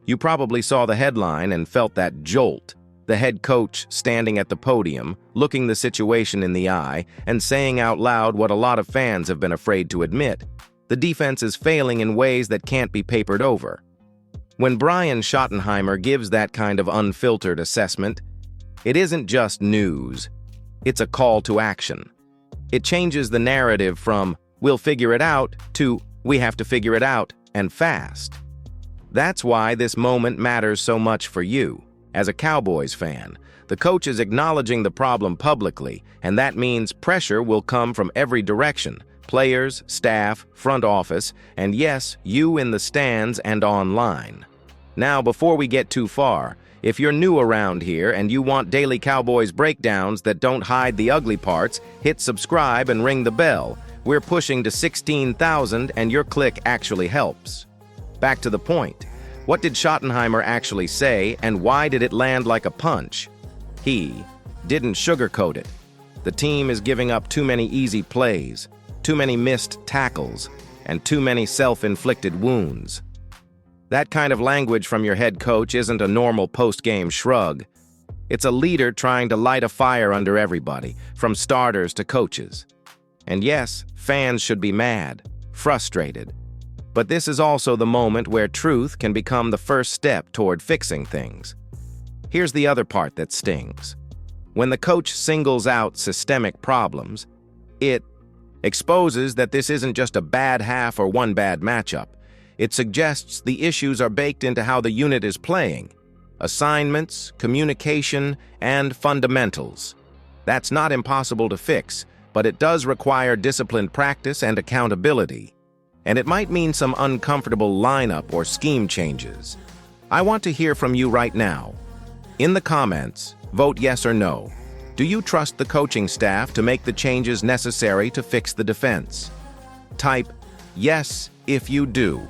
You probably saw the headline and felt that jolt. The head coach standing at the podium, looking the situation in the eye, and saying out loud what a lot of fans have been afraid to admit. The defense is failing in ways that can't be papered over. When Brian Schottenheimer gives that kind of unfiltered assessment, it isn't just news. It's a call to action. It changes the narrative from, "We'll figure it out," to, "We have to figure it out, and fast." That's why this moment matters so much for you. As a Cowboys fan, the coach is acknowledging the problem publicly, and that means pressure will come from every direction: players, staff, front office, and yes, you in the stands and online. Now, before we get too far, if you're new around here and you want daily Cowboys breakdowns that don't hide the ugly parts, hit subscribe and ring the bell. We're pushing to 16,000 and your click actually helps. Back to the point. What did Schottenheimer actually say, and why did it land like a punch? He didn't sugarcoat it. The team is giving up too many easy plays, too many missed tackles, and too many self-inflicted wounds. That kind of language from your head coach isn't a normal post-game shrug. It's a leader trying to light a fire under everybody, from starters to coaches. And yes, fans should be mad, frustrated. But this is also the moment where truth can become the first step toward fixing things. Here's the other part that stings. When the coach singles out systemic problems, it exposes that this isn't just a bad half or one bad matchup. It suggests the issues are baked into how the unit is playing: assignments, communication, and fundamentals. That's not impossible to fix, but it does require disciplined practice and accountability. And it might mean some uncomfortable lineup or scheme changes. I want to hear from you right now. In the comments, vote yes or no. Do you trust the coaching staff to make the changes necessary to fix the defense? Type yes if you do,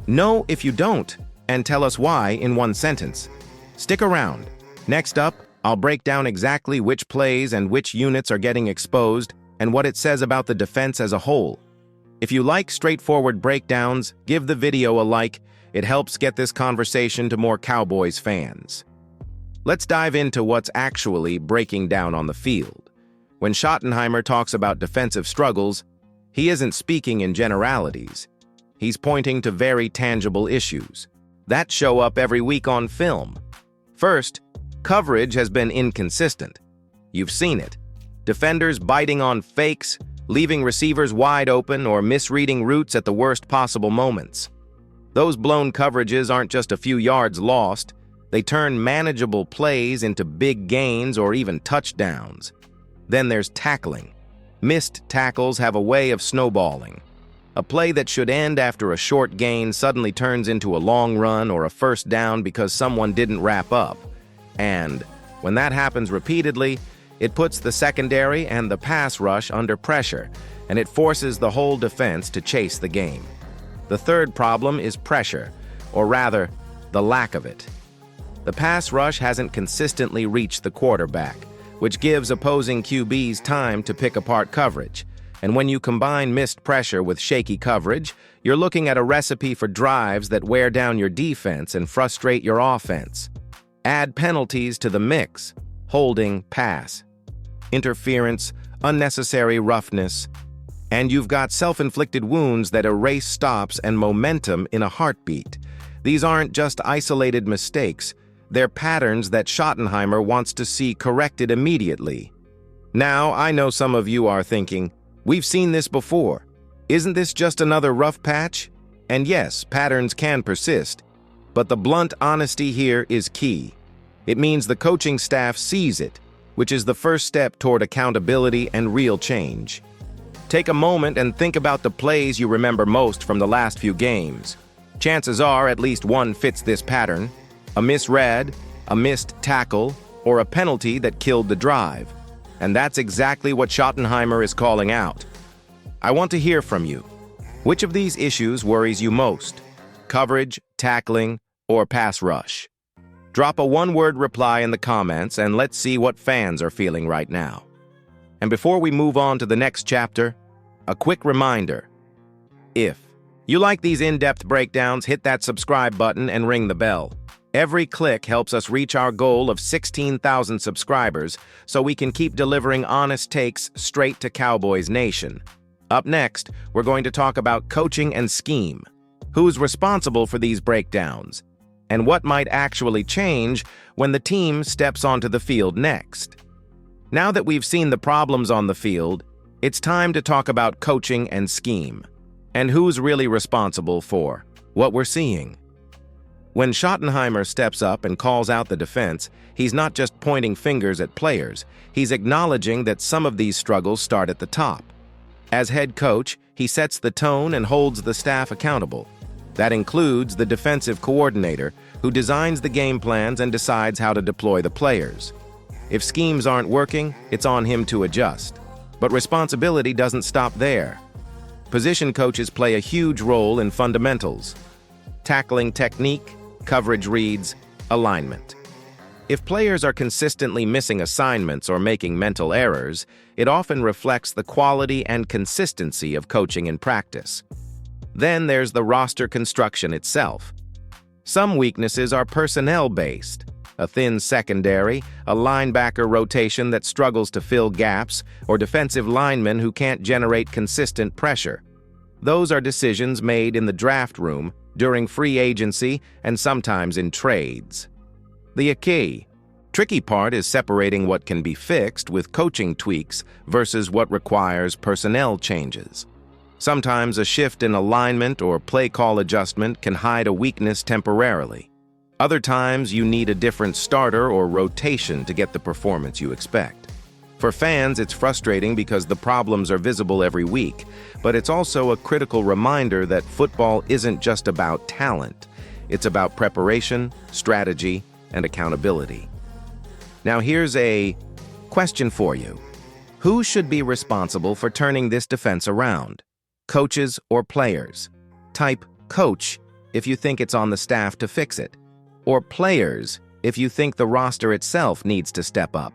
no if you don't, and tell us why in one sentence. Stick around. Next up, I'll break down exactly which plays and which units are getting exposed and what it says about the defense as a whole. If you like straightforward breakdowns, give the video a like. It helps get this conversation to more Cowboys fans. Let's dive into what's actually breaking down on the field. When Schottenheimer talks about defensive struggles, he isn't speaking in generalities. He's pointing to very tangible issues that show up every week on film. First, coverage has been inconsistent. You've seen it. Defenders biting on fakes, leaving receivers wide open, or misreading routes at the worst possible moments. Those blown coverages aren't just a few yards lost. They turn manageable plays into big gains or even touchdowns. Then there's tackling. Missed tackles have a way of snowballing. A play that should end after a short gain suddenly turns into a long run or a first down because someone didn't wrap up. And when that happens repeatedly, it puts the secondary and the pass rush under pressure, and it forces the whole defense to chase the game. The third problem is pressure, or rather, the lack of it. The pass rush hasn't consistently reached the quarterback, which gives opposing QBs time to pick apart coverage. And when you combine missed pressure with shaky coverage, you're looking at a recipe for drives that wear down your defense and frustrate your offense. Add penalties to the mix: holding, pass, interference, unnecessary roughness, and you've got self-inflicted wounds that erase stops and momentum in a heartbeat. These aren't just isolated mistakes. They're patterns that Schottenheimer wants to see corrected immediately. Now, I know some of you are thinking, we've seen this before. Isn't this just another rough patch? And yes, patterns can persist, but the blunt honesty here is key. It means the coaching staff sees it, which is the first step toward accountability and real change. Take a moment and think about the plays you remember most from the last few games. Chances are at least one fits this pattern: a misread, a missed tackle, or a penalty that killed the drive. And that's exactly what Schottenheimer is calling out. I want to hear from you. Which of these issues worries you most? Coverage, tackling, or pass rush? Drop a one-word reply in the comments and let's see what fans are feeling right now. And before we move on to the next chapter, a quick reminder. If you like these in-depth breakdowns, hit that subscribe button and ring the bell. Every click helps us reach our goal of 16,000 subscribers so we can keep delivering honest takes straight to Cowboys Nation. Up next, we're going to talk about coaching and scheme. Who's responsible for these breakdowns? And what might actually change when the team steps onto the field next? Now that we've seen the problems on the field, it's time to talk about coaching and scheme. And who's really responsible for what we're seeing? When Schottenheimer steps up and calls out the defense, he's not just pointing fingers at players, he's acknowledging that some of these struggles start at the top. As head coach, he sets the tone and holds the staff accountable. That includes the defensive coordinator, who designs the game plans and decides how to deploy the players. If schemes aren't working, it's on him to adjust. But responsibility doesn't stop there. Position coaches play a huge role in fundamentals: tackling technique, coverage reads, alignment. If players are consistently missing assignments or making mental errors, it often reflects the quality and consistency of coaching in practice. Then there's the roster construction itself. Some weaknesses are personnel-based: a thin secondary, a linebacker rotation that struggles to fill gaps, or defensive linemen who can't generate consistent pressure. Those are decisions made in the draft room, during free agency, and sometimes in trades. The tricky part is separating what can be fixed with coaching tweaks versus what requires personnel changes. Sometimes a shift in alignment or play call adjustment can hide a weakness temporarily. Other times you need a different starter or rotation to get the performance you expect. For fans, it's frustrating because the problems are visible every week, but it's also a critical reminder that football isn't just about talent. It's about preparation, strategy, and accountability. Now here's a question for you. Who should be responsible for turning this defense around? Coaches or players? Type coach if you think it's on the staff to fix it, or players if you think the roster itself needs to step up.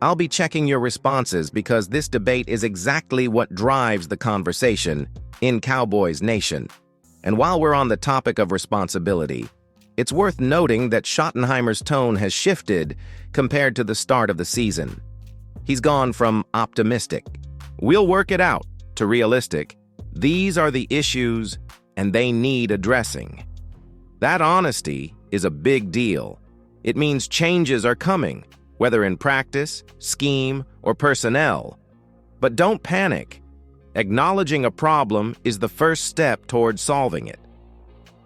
I'll be checking your responses because this debate is exactly what drives the conversation in Cowboys Nation. And while we're on the topic of responsibility, it's worth noting that Schottenheimer's tone has shifted compared to the start of the season. He's gone from optimistic, "We'll work it out," to realistic, "These are the issues and they need addressing." That honesty is a big deal. It means changes are coming, whether in practice, scheme, or personnel. But don't panic. Acknowledging a problem is the first step towards solving it.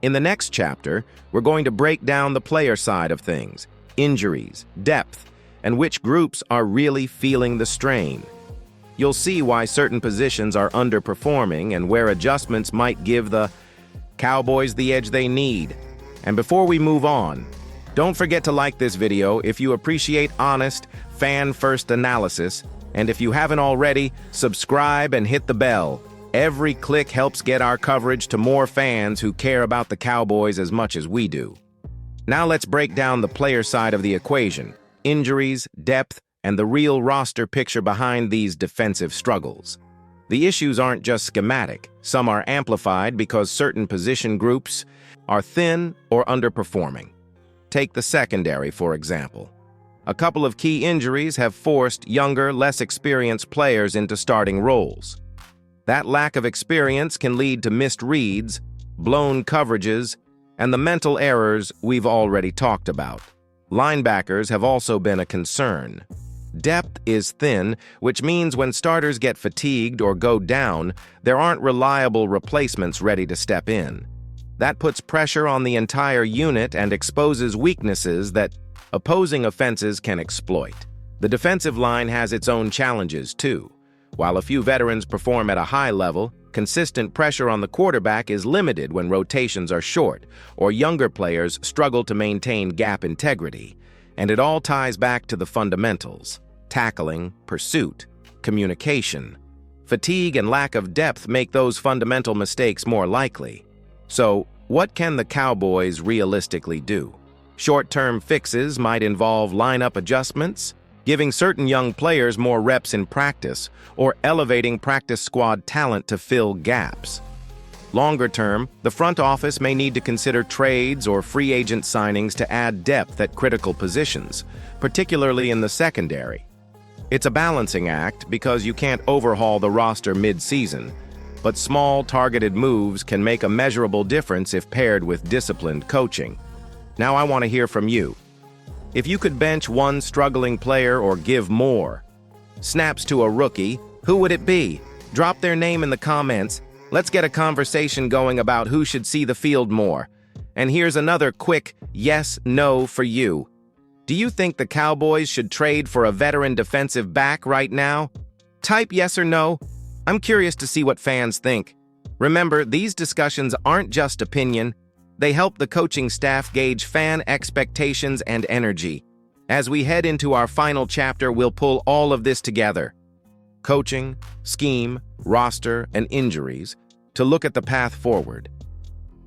In the next chapter, we're going to break down the player side of things, injuries, depth, and which groups are really feeling the strain. You'll see why certain positions are underperforming and where adjustments might give the Cowboys the edge they need. And before we move on, don't forget to like this video if you appreciate honest, fan-first analysis, and if you haven't already, subscribe and hit the bell. Every click helps get our coverage to more fans who care about the Cowboys as much as we do. Now let's break down the player side of the equation: injuries, depth, and the real roster picture behind these defensive struggles. The issues aren't just schematic. Some are amplified because certain position groups are thin or underperforming. Take the secondary, for example. A couple of key injuries have forced younger, less experienced players into starting roles. That lack of experience can lead to missed reads, blown coverages, and the mental errors we've already talked about. Linebackers have also been a concern. Depth is thin, which means when starters get fatigued or go down, there aren't reliable replacements ready to step in. That puts pressure on the entire unit and exposes weaknesses that opposing offenses can exploit. The defensive line has its own challenges, too. While a few veterans perform at a high level, consistent pressure on the quarterback is limited when rotations are short, or younger players struggle to maintain gap integrity. And it all ties back to the fundamentals: tackling, pursuit, communication. Fatigue and lack of depth make those fundamental mistakes more likely. So, what can the Cowboys realistically do? Short-term fixes might involve lineup adjustments, giving certain young players more reps in practice, or elevating practice squad talent to fill gaps. Longer term, the front office may need to consider trades or free agent signings to add depth at critical positions, particularly in the secondary. It's a balancing act because you can't overhaul the roster mid-season, but small, targeted moves can make a measurable difference if paired with disciplined coaching. Now I want to hear from you. If you could bench one struggling player or give more snaps to a rookie, who would it be? Drop their name in the comments. Let's get a conversation going about who should see the field more. And here's another quick yes/no for you. Do you think the Cowboys should trade for a veteran defensive back right now? Type yes or no. I'm curious to see what fans think. Remember, these discussions aren't just opinion. They help the coaching staff gauge fan expectations and energy. As we head into our final chapter, we'll pull all of this together. Coaching, scheme, roster, and injuries to look at the path forward.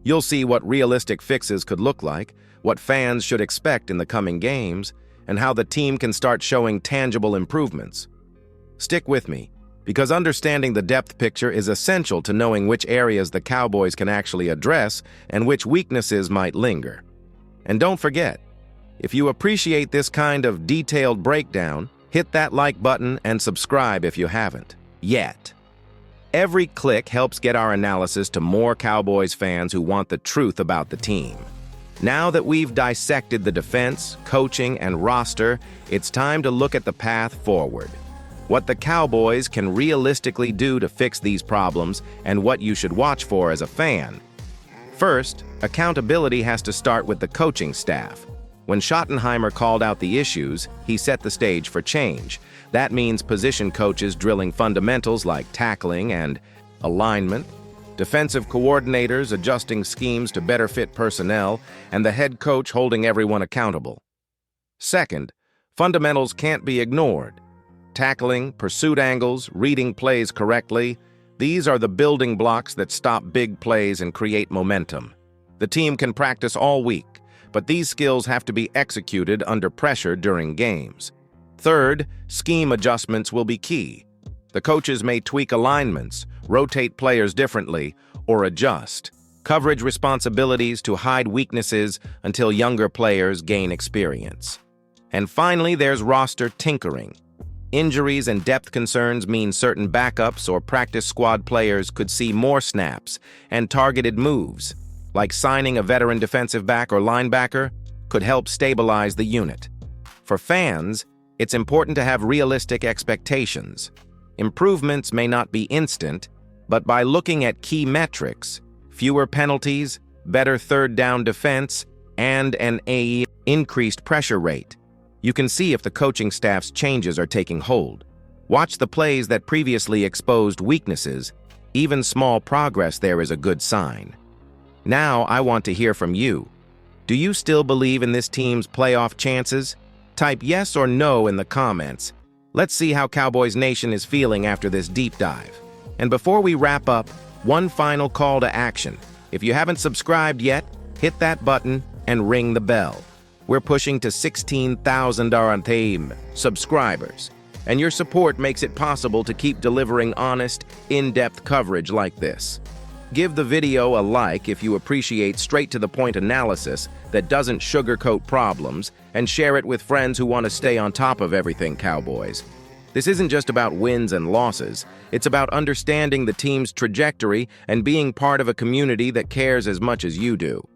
You'll see what realistic fixes could look like, what fans should expect in the coming games, and how the team can start showing tangible improvements. Stick with me, because understanding the depth picture is essential to knowing which areas the Cowboys can actually address and which weaknesses might linger. And don't forget, if you appreciate this kind of detailed breakdown, hit that like button and subscribe if you haven't yet. Every click helps get our analysis to more Cowboys fans who want the truth about the team. Now that we've dissected the defense, coaching, and roster, it's time to look at the path forward. What the Cowboys can realistically do to fix these problems and what you should watch for as a fan. First, accountability has to start with the coaching staff. When Schottenheimer called out the issues, he set the stage for change. That means position coaches drilling fundamentals like tackling and alignment, defensive coordinators adjusting schemes to better fit personnel, and the head coach holding everyone accountable. Second, fundamentals can't be ignored. Tackling, pursuit angles, reading plays correctly, these are the building blocks that stop big plays and create momentum. The team can practice all week, but these skills have to be executed under pressure during games. Third, scheme adjustments will be key. The coaches may tweak alignments, rotate players differently, or adjust coverage responsibilities to hide weaknesses until younger players gain experience. And finally, there's roster tinkering. Injuries and depth concerns mean certain backups or practice squad players could see more snaps, and targeted moves, like signing a veteran defensive back or linebacker, could help stabilize the unit. For fans, it's important to have realistic expectations. Improvements may not be instant, but by looking at key metrics, fewer penalties, better third down defense, and an increased pressure rate, you can see if the coaching staff's changes are taking hold. Watch the plays that previously exposed weaknesses. Even small progress there is a good sign. Now I want to hear from you. Do you still believe in this team's playoff chances? Type yes or no in the comments. Let's see how Cowboys Nation is feeling after this deep dive. And before we wrap up, one final call to action. If you haven't subscribed yet, hit that button and ring the bell. We're pushing to 16,000 subscribers, and your support makes it possible to keep delivering honest, in-depth coverage like this. Give the video a like if you appreciate straight-to-the-point analysis that doesn't sugarcoat problems, and share it with friends who want to stay on top of everything Cowboys. This isn't just about wins and losses. It's about understanding the team's trajectory and being part of a community that cares as much as you do.